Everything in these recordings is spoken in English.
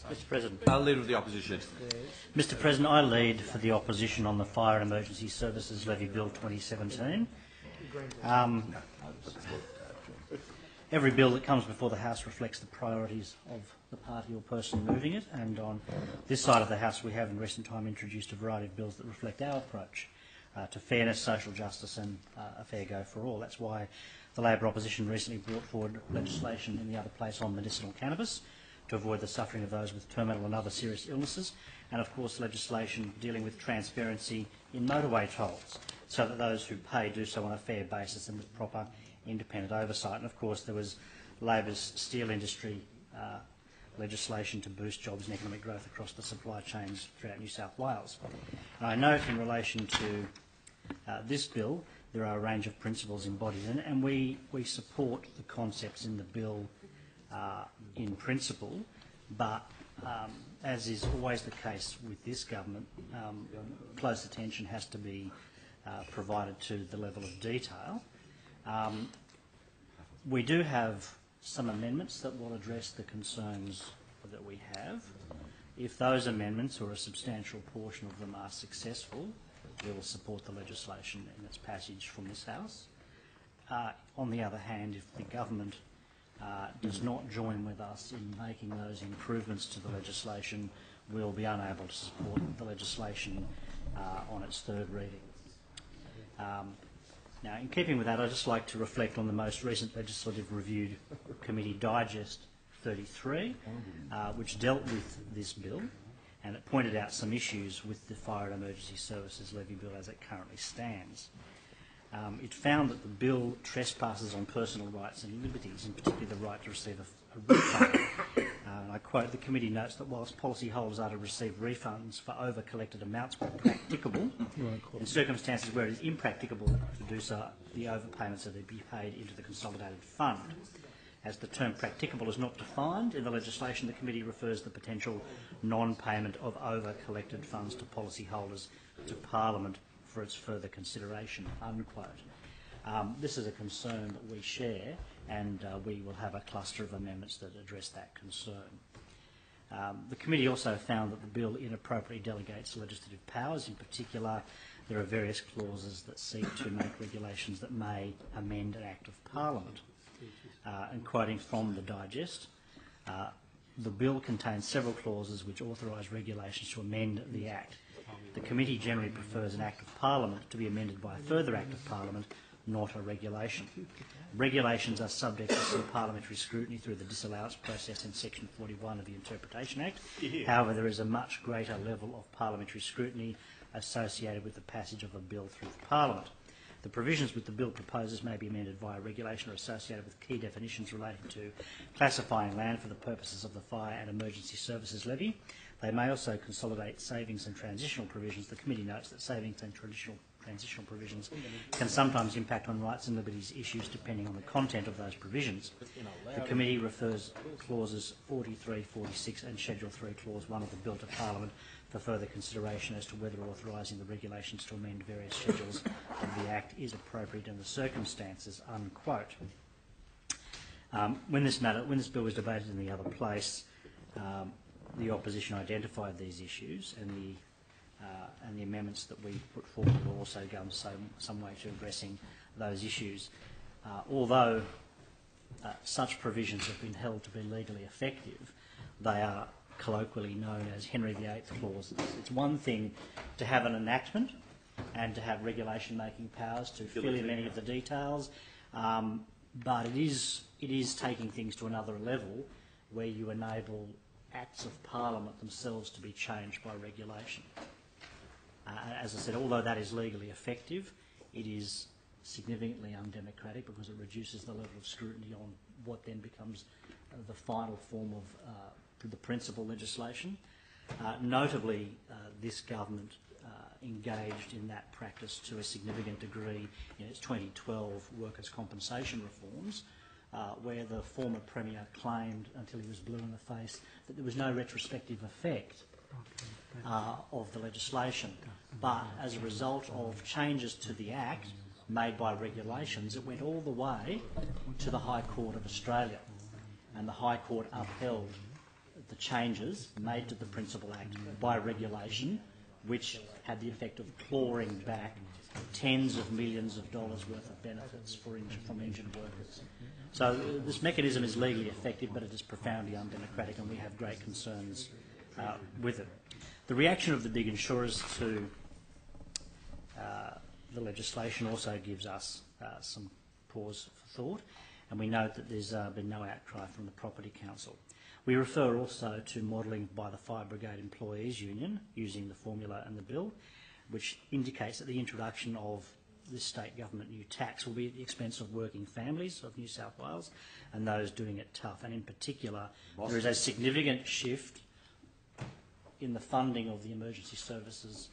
Mr President. Leader of the Opposition. Mr President, I lead for the opposition on the Fire and Emergency Services Levy Bill 2017. Every bill that comes before the House reflects the priorities of the party or person moving it, and on this side of the House we have in recent time introduced a variety of bills that reflect our approach to fairness, social justice and a fair go for all. That's why the Labor opposition recently brought forward legislation in the other place on medicinal cannabis to avoid the suffering of those with terminal and other serious illnesses, and of course legislation dealing with transparency in motorway tolls so that those who pay do so on a fair basis and with proper independent oversight. And of course there was Labor's steel industry legislation to boost jobs and economic growth across the supply chains throughout New South Wales. And I note in relation to this bill there are a range of principles embodied in it, and we support the concepts in the bill in principle, but as is always the case with this government, close attention has to be provided to the level of detail. We do have some amendments that will address the concerns that we have. If those amendments, or a substantial portion of them, are successful, we will support the legislation in its passage from this House. On the other hand, if the government does not join with us in making those improvements to the legislation, we'll be unable to support the legislation on its third reading. Now, in keeping with that, I'd just like to reflect on the most recent Legislative Review Committee Digest 33, which dealt with this bill, and it pointed out some issues with the Fire and Emergency Services Levy Bill as it currently stands. It found that the bill trespasses on personal rights and liberties, in particular the right to receive a refund. And I quote, "The committee notes that whilst policyholders are to receive refunds for over-collected amounts where practicable, in circumstances where it is impracticable to do so, the overpayments are to be paid into the consolidated fund. As the term practicable is not defined in the legislation, the committee refers the potential non-payment of over-collected funds to policyholders to Parliament for its further consideration," unquote. This is a concern that we share, and we will have a cluster of amendments that address that concern. The committee also found that the bill inappropriately delegates legislative powers. In particular, there are various clauses that seek to make regulations that may amend an Act of Parliament. And quoting from the Digest, the bill contains several clauses which authorise regulations to amend the Act. The committee generally prefers an Act of Parliament to be amended by a further Act of Parliament, not a regulation. Regulations are subject to some parliamentary scrutiny through the disallowance process in Section 41 of the Interpretation Act. However, there is a much greater level of parliamentary scrutiny associated with the passage of a bill through Parliament. The provisions which the bill proposes may be amended via regulation or associated with key definitions relating to classifying land for the purposes of the Fire and Emergency Services Levy. They may also consolidate savings and transitional provisions. The committee notes that savings and transitional provisions can sometimes impact on rights and liberties issues depending on the content of those provisions. The committee refers clauses 43, 46 and Schedule 3 Clause 1 of the Bill to Parliament for further consideration as to whether authorising the regulations to amend various schedules of the Act is appropriate in the circumstances, unquote. When this bill was debated in the other place, the opposition identified these issues, and the amendments that we put forward will also go some way to addressing those issues. Although such provisions have been held to be legally effective, they are colloquially known as Henry VIII clauses. It's one thing to have an enactment and to have regulation-making powers to fill in many of the details, but it is taking things to another level where you enable Acts of Parliament themselves to be changed by regulation. As I said, although that is legally effective, it is significantly undemocratic because it reduces the level of scrutiny on what then becomes the final form of the principal legislation. Notably, this government engaged in that practice to a significant degree in its 2012 workers' compensation reforms, where the former Premier claimed, until he was blue in the face, that there was no retrospective effect of the legislation. But as a result of changes to the Act made by regulations, it went all the way to the High Court of Australia, and the High Court upheld the changes made to the Principal Act by regulation, which had the effect of clawing back tens of millions of dollars worth of benefits from injured workers. So this mechanism is legally effective, but it is profoundly undemocratic, and we have great concerns with it. The reaction of the big insurers to the legislation also gives us some pause for thought, and we note that there's been no outcry from the Property Council. We refer also to modelling by the Fire Brigade Employees Union using the formula in the bill, which indicates that the introduction of this state government new tax will be at the expense of working families of New South Wales and those doing it tough. And in particular, there is a significant shift in the funding of the emergency services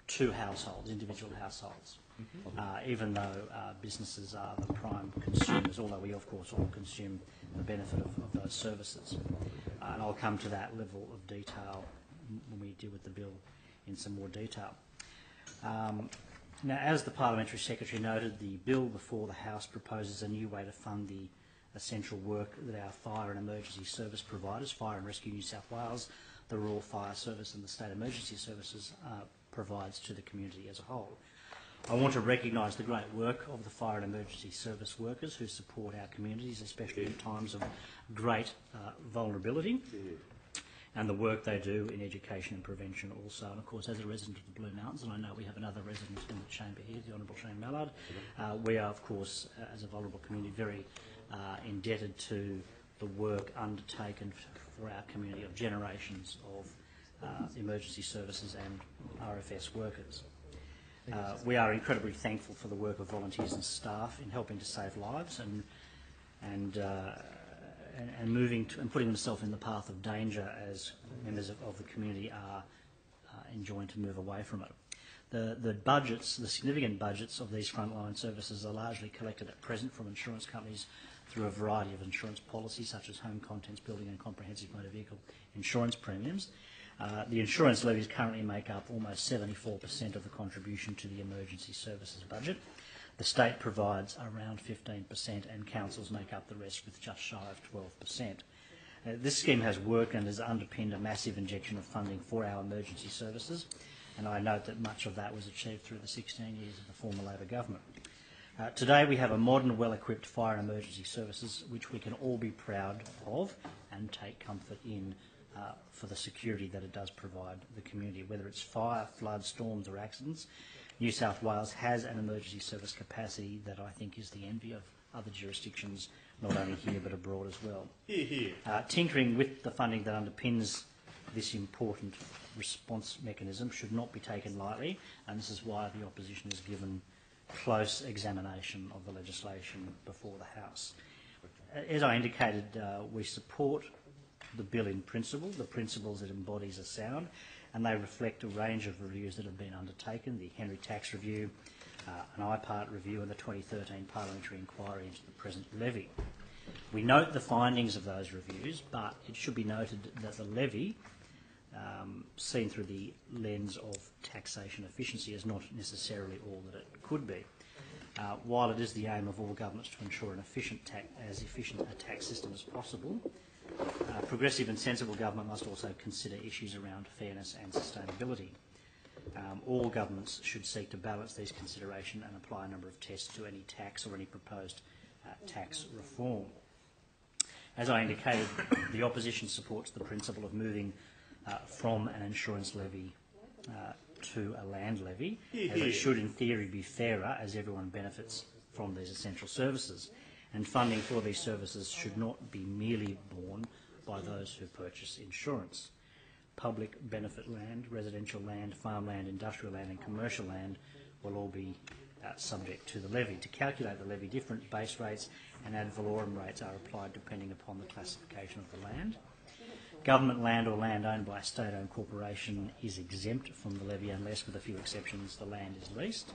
to households, individual households, even though businesses are the prime consumers, although we of course all consume the benefit of those services. And I'll come to that level of detail when we deal with the bill in some more detail. Now, as the Parliamentary Secretary noted, the bill before the House proposes a new way to fund the essential work that our fire and emergency service providers, Fire and Rescue New South Wales, the Rural Fire Service and the State Emergency Services provides to the community as a whole. I want to recognise the great work of the fire and emergency service workers who support our communities, especially in times of great vulnerability, and the work they do in education and prevention also. And of course, as a resident of the Blue Mountains, and I know we have another resident in the chamber here, the Honourable Shane Mallard, we are of course, as a vulnerable community, very indebted to the work undertaken for our community of generations of emergency services and RFS workers. We are incredibly thankful for the work of volunteers and staff in helping to save lives and moving to, and putting themselves in the path of danger as members of the community are enjoined to move away from it. The budgets, the significant budgets of these frontline services are largely collected at present from insurance companies through a variety of insurance policies such as home contents, building and comprehensive motor vehicle insurance premiums. The insurance levies currently make up almost 74% of the contribution to the emergency services budget. The state provides around 15% and councils make up the rest with just shy of 12%. This scheme has worked and has underpinned a massive injection of funding for our emergency services, and I note that much of that was achieved through the 16 years of the former Labor government. Today we have a modern, well-equipped fire and emergency services which we can all be proud of and take comfort in for the security that it does provide the community. Whether it's fire, flood, storms or accidents, New South Wales has an emergency service capacity that I think is the envy of other jurisdictions, not only here but abroad as well. Tinkering with the funding that underpins this important response mechanism should not be taken lightly, and this is why the opposition has given close examination of the legislation before the House. As I indicated, we support the bill in principle. The principles it embodies are sound, and they reflect a range of reviews that have been undertaken: the Henry Tax Review, an IPART review, and the 2013 parliamentary inquiry into the present levy. We note the findings of those reviews, but it should be noted that the levy, seen through the lens of taxation efficiency, is not necessarily all that it could be. While it is the aim of all governments to ensure as efficient a tax system as possible, progressive and sensible government must also consider issues around fairness and sustainability. All governments should seek to balance these considerations and apply a number of tests to any tax or any proposed tax reform. As I indicated, the opposition supports the principle of moving from an insurance levy to a land levy, as it should in theory be fairer as everyone benefits from these essential services. And funding for these services should not be merely borne by those who purchase insurance. Public benefit land, residential land, farmland, industrial land and commercial land will all be subject to the levy. To calculate the levy, different base rates and ad valorem rates are applied depending upon the classification of the land. Government land or land owned by a state-owned corporation is exempt from the levy unless, with a few exceptions, the land is leased.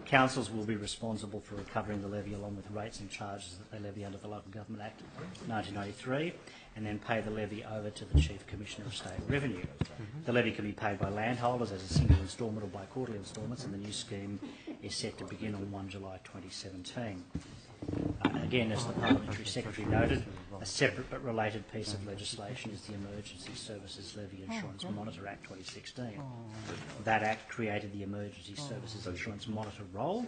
Councils will be responsible for recovering the levy along with rates and charges that they levy under the Local Government Act 1993, and then pay the levy over to the Chief Commissioner of State Revenue. The levy can be paid by landholders as a single instalment or by quarterly instalments, and the new scheme is set to begin on 1 July 2017. Again, as the Parliamentary Secretary noted, A separate but related piece of legislation is the Emergency Services Levy Insurance Monitor Act 2016. That Act created the Emergency Services Insurance Monitor role,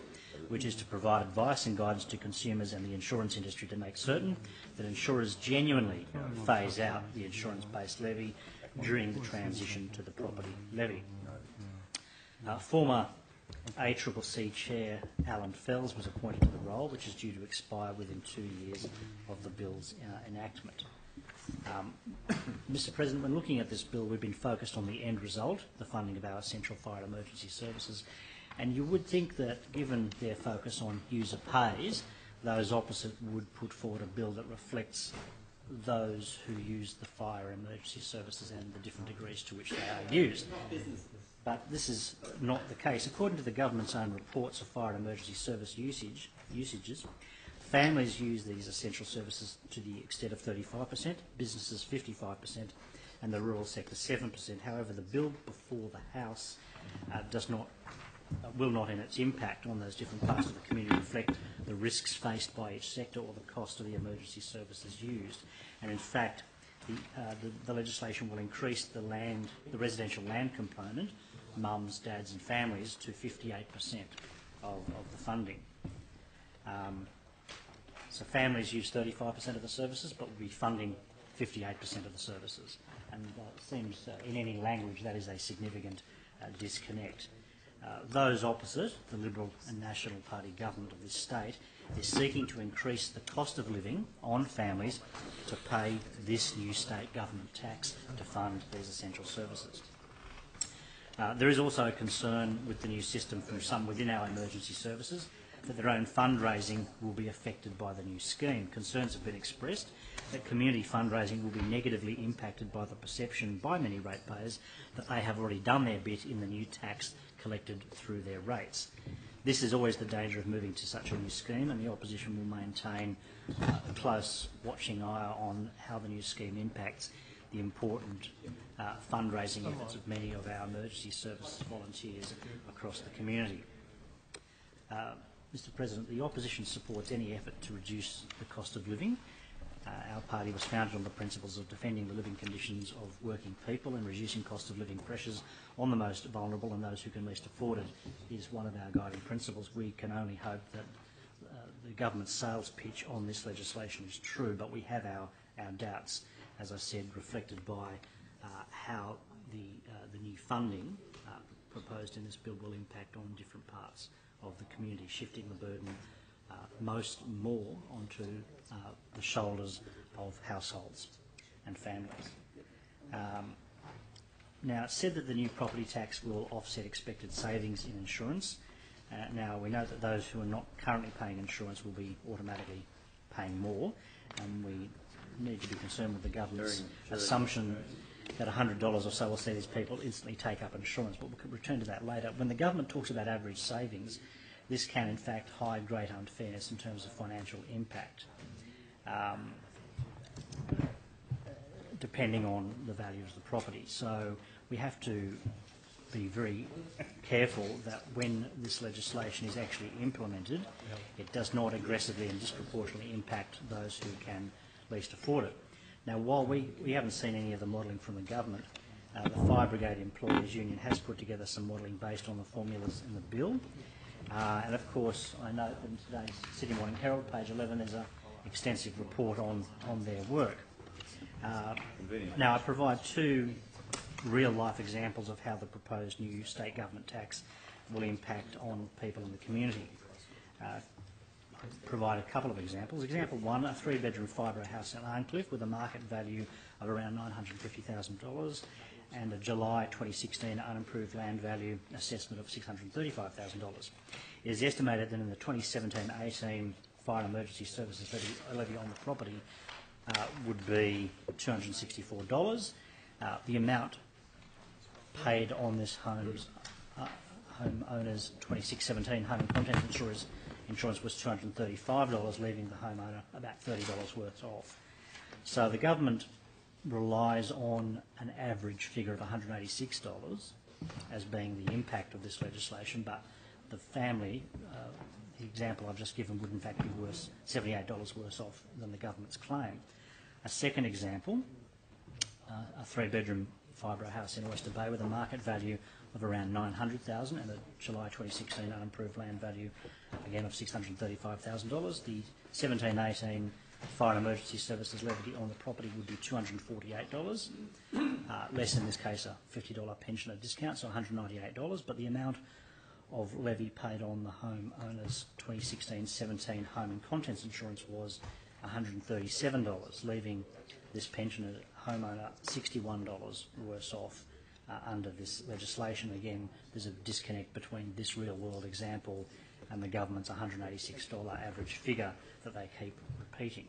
which is to provide advice and guidance to consumers and the insurance industry to make certain that insurers genuinely phase out the insurance-based levy during the transition to the property levy. Former ACCC Chair Alan Fells was appointed to the role, which is due to expire within 2 years of the bill's enactment. Mr President, when looking at this bill, we've been focused on the end result, the funding of our essential fire and emergency services, and you would think that, given their focus on user pays, those opposite would put forward a bill that reflects those who use the fire and emergency services and the different degrees to which they are used. But this is not the case. According to the government's own reports of fire and emergency service usages, families use these essential services to the extent of 35%, businesses 55%, and the rural sector 7%. However, the bill before the House will not in its impact on those different parts of the community reflect the risks faced by each sector or the cost of the emergency services used. And in fact, the legislation will increase the residential land component, mums, dads and families, to 58% of the funding. So families use 35% of the services, but will be funding 58% of the services. And it seems in any language that is a significant disconnect. Those opposite, the Liberal and National Party government of this state, is seeking to increase the cost of living on families to pay this new state government tax to fund these essential services. There is also a concern with the new system from some within our emergency services that their own fundraising will be affected by the new scheme. Concerns have been expressed that community fundraising will be negatively impacted by the perception by many ratepayers that they have already done their bit in the new tax collected through their rates. This is always the danger of moving to such a new scheme, and the opposition will maintain a close watching eye on how the new scheme impacts the important fundraising efforts of many of our emergency service volunteers across the community. Mr President, the opposition supports any effort to reduce the cost of living. Our party was founded on the principles of defending the living conditions of working people and reducing cost of living pressures on the most vulnerable and those who can least afford it is one of our guiding principles. We can only hope that the government's sales pitch on this legislation is true, but we have our doubts, as I said, reflected by how the new funding proposed in this bill will impact on different parts of the community, shifting the burden more onto the shoulders of households and families. Now, it's said that the new property tax will offset expected savings in insurance. Now, we know that those who are not currently paying insurance will be automatically paying more, and we need to be concerned with the government's assumption that $100 or so will see these people instantly take up insurance, but we'll return to that later. When the government talks about average savings, this can in fact hide great unfairness in terms of financial impact, depending on the value of the property. So we have to be very careful that when this legislation is actually implemented, it does not aggressively and disproportionately impact those who can least afford it. Now, while we haven't seen any of the modelling from the government, the Fire Brigade Employees Union has put together some modelling based on the formulas in the bill. And of course, I note that in today's Sydney Morning Herald, page 11, there's an extensive report on their work. Now, I provide two real-life examples of how the proposed new state government tax will impact on people in the community. Provide a couple of examples. Example one, a 3-bedroom fibre house in Arncliffe with a market value of around $950,000 and a July 2016 unimproved land value assessment of $635,000. It is estimated that in the 2017-18 fire and emergency services levy on the property would be $264. The amount paid on this homeowner's 2617 home and contents insurance was $235, leaving the homeowner about $30 worth off. So the government relies on an average figure of $186 as being the impact of this legislation, but the family, the example I've just given, would in fact be $78 worse off than the government's claim. A second example, a three-bedroom fibro house in Oyster Bay with a market value of around $900,000 and a July 2016 unimproved land value, again, of $635,000. The 1718 Fire and Emergency Services levy on the property would be $248, less in this case a $50 pensioner discount, so $198, but the amount of levy paid on the homeowner's 2016-17 home and contents insurance was $137, leaving this pensioner homeowner $61 worse off under this legislation. Again, there's a disconnect between this real-world example and the government's $186 average figure that they keep repeating.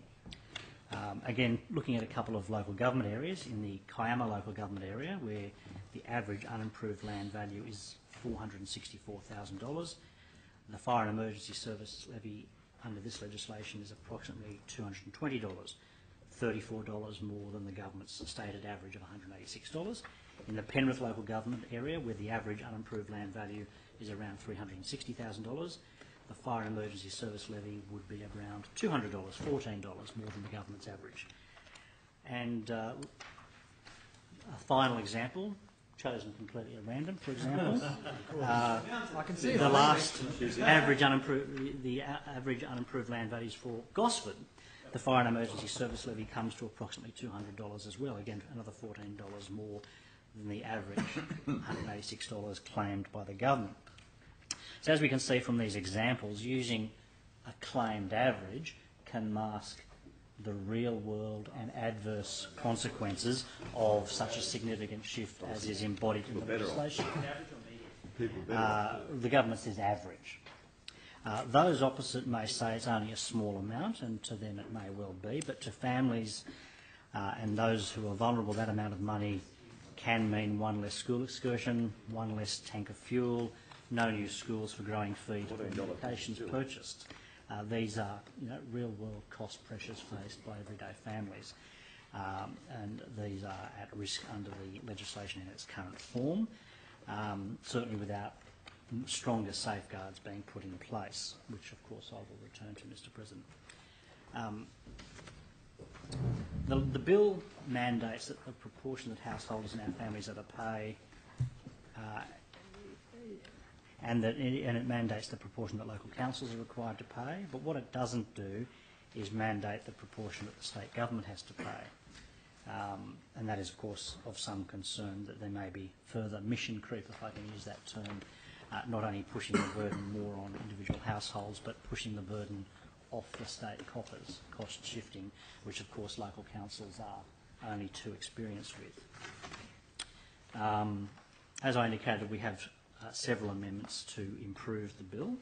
Again, looking at a couple of local government areas, in the Kiama local government area, where the average unimproved land value is $464,000, the Fire and Emergency Service levy under this legislation is approximately $220, $34 more than the government's stated average of $186. In the Penrith local government area, where the average unimproved land value is around $360,000, the Fire and Emergency Service levy would be around $200, $14 more than the government's average. And a final example, chosen completely at random, for example, I can see the last average unimproved land values for Gosford. The Fire and Emergency Service levy comes to approximately $200 as well, again another $14 more than the average $186 claimed by the government. So as we can see from these examples, using a claimed average can mask the real world and adverse consequences of such a significant shift as is embodied in the legislation. The government says average. Those opposite may say it's only a small amount, and to them it may well be, but to families and those who are vulnerable, that amount of money can mean one less school excursion, one less tank of fuel, no new schools for growing feet, or medications purchased. These are real-world cost pressures faced by everyday families, and these are at risk under the legislation in its current form, certainly without stronger safeguards being put in place, which of course I will return to, Mr. President. The bill mandates that the proportion that householders and our families are to pay and it mandates the proportion that local councils are required to pay, but what it doesn't do is mandate the proportion that the state government has to pay. And that is, of course, of some concern that there may be further mission creep, if I can use that term, not only pushing the burden more on individual households, but pushing the burden off the state coffers, cost shifting, which, of course, local councils are only too experienced with. As I indicated, we have several amendments to improve the bill.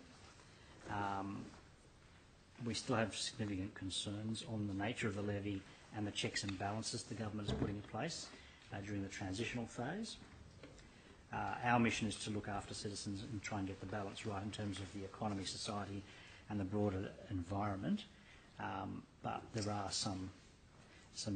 We still have significant concerns on the nature of the levy and the checks and balances the government is putting in place during the transitional phase. Our mission is to look after citizens and try and get the balance right in terms of the economy, society and the broader environment, but there are some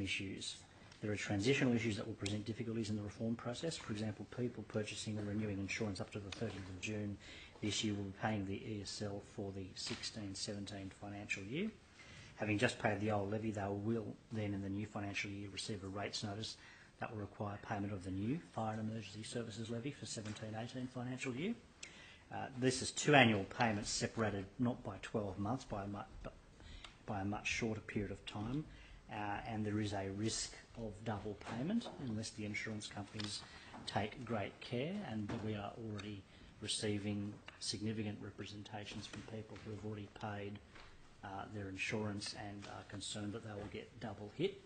issues. There are transitional issues that will present difficulties in the reform process. For example, people purchasing or renewing insurance up to the 30th of June this year will be paying the ESL for the 16-17 financial year. Having just paid the old levy, they will then in the new financial year receive a rates notice that will require payment of the new Fire and Emergency Services levy for 17-18 financial year. This is two annual payments separated not by 12 months, but by a much shorter period of time, and there is a risk of double payment unless the insurance companies take great care, and we are already receiving significant representations from people who have already paid their insurance and are concerned that they will get double hit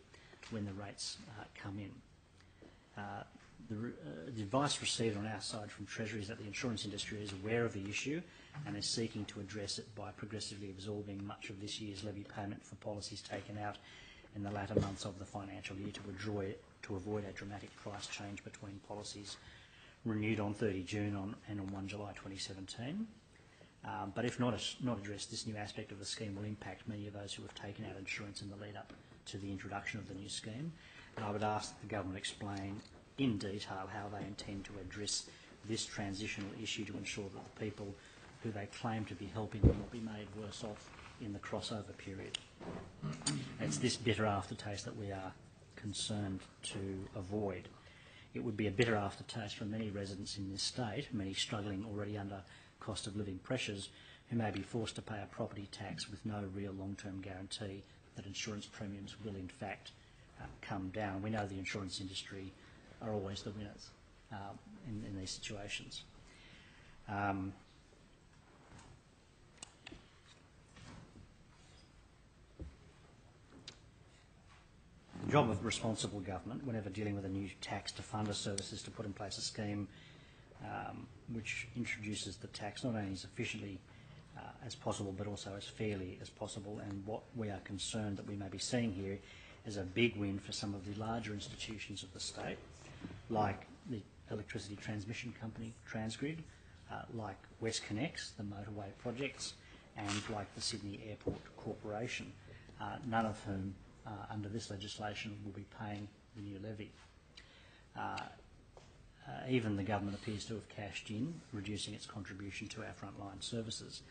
when the rates come in. The advice received on our side from Treasury is that the insurance industry is aware of the issue and is seeking to address it by progressively absorbing much of this year's levy payment for policies taken out in the latter months of the financial year to avoid a dramatic price change between policies renewed on 30 June and on 1 July 2017. But if not addressed, this new aspect of the scheme will impact many of those who have taken out insurance in the lead up to the introduction of the new scheme. And I would ask that the government explain in detail how they intend to address this transitional issue to ensure that the people who they claim to be helping will not be made worse off in the crossover period. It's this bitter aftertaste that we are concerned to avoid. It would be a bitter aftertaste for many residents in this state, many struggling already under cost of living pressures, who may be forced to pay a property tax with no real long-term guarantee that insurance premiums will in fact come down. We know the insurance industry are always the winners in these situations. The job of responsible government, whenever dealing with a new tax to fund a service, is to put in place a scheme which introduces the tax not only as efficiently as possible, but also as fairly as possible. And what we are concerned that we may be seeing here is a big win for some of the larger institutions of the state, like the electricity transmission company, Transgrid, like WestConnex, the motorway projects, and like the Sydney Airport Corporation, none of whom under this legislation will be paying the new levy. Even the government appears to have cashed in, reducing its contribution to our frontline services.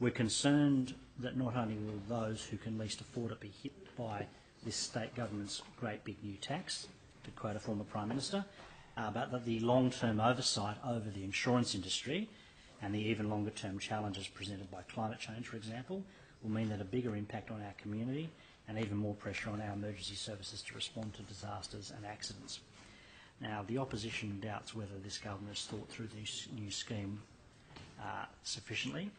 We're concerned that not only will those who can least afford it be hit by this state government's great big new tax, to quote a former Prime Minister, but that the long-term oversight over the insurance industry and the even longer-term challenges presented by climate change, for example, will mean that a bigger impact on our community and even more pressure on our emergency services to respond to disasters and accidents. Now, the opposition doubts whether this government has thought through this new scheme sufficiently,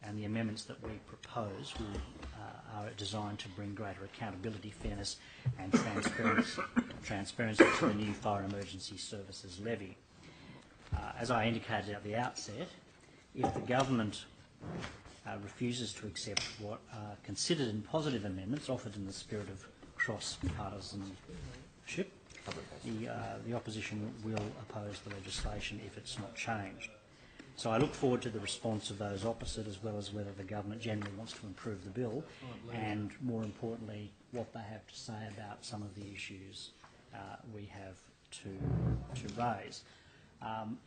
and the amendments that we propose are designed to bring greater accountability, fairness and transparency to the new Fire and Emergency Services levy. As I indicated at the outset, if the government refuses to accept what are considered in positive amendments offered in the spirit of cross-partisanship, the opposition will oppose the legislation if it's not changed. So I look forward to the response of those opposite, as well as whether the government generally wants to improve the bill, and more importantly, what they have to say about some of the issues we have to raise.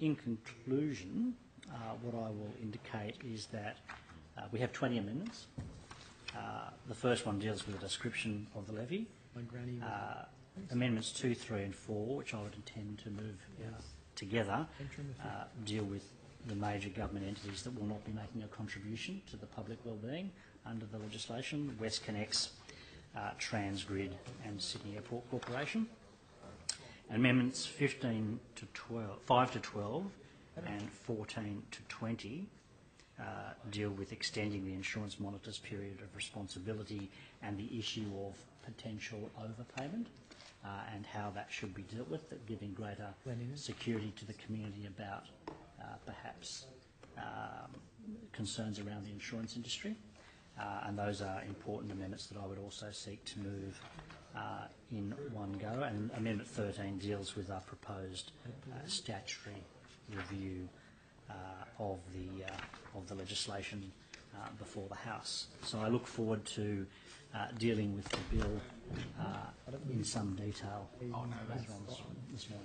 In conclusion, what I will indicate is that we have 20 amendments. The first one deals with a description of the levy. Amendments 2, 3 and 4, which I would intend to move together, deal with the major government entities that will not be making a contribution to the public wellbeing under the legislation: WestConnex, Transgrid and Sydney Airport Corporation. Amendments 15 to 12, 5 to 12 and 14 to 20 deal with extending the insurance monitor's period of responsibility and the issue of potential overpayment and how that should be dealt with, that giving greater security to the community about perhaps concerns around the insurance industry. And those are important amendments that I would also seek to move in one go. And Amendment 13 deals with our proposed statutory review of the legislation before the House. So I look forward to dealing with the bill in some detail later on this morning.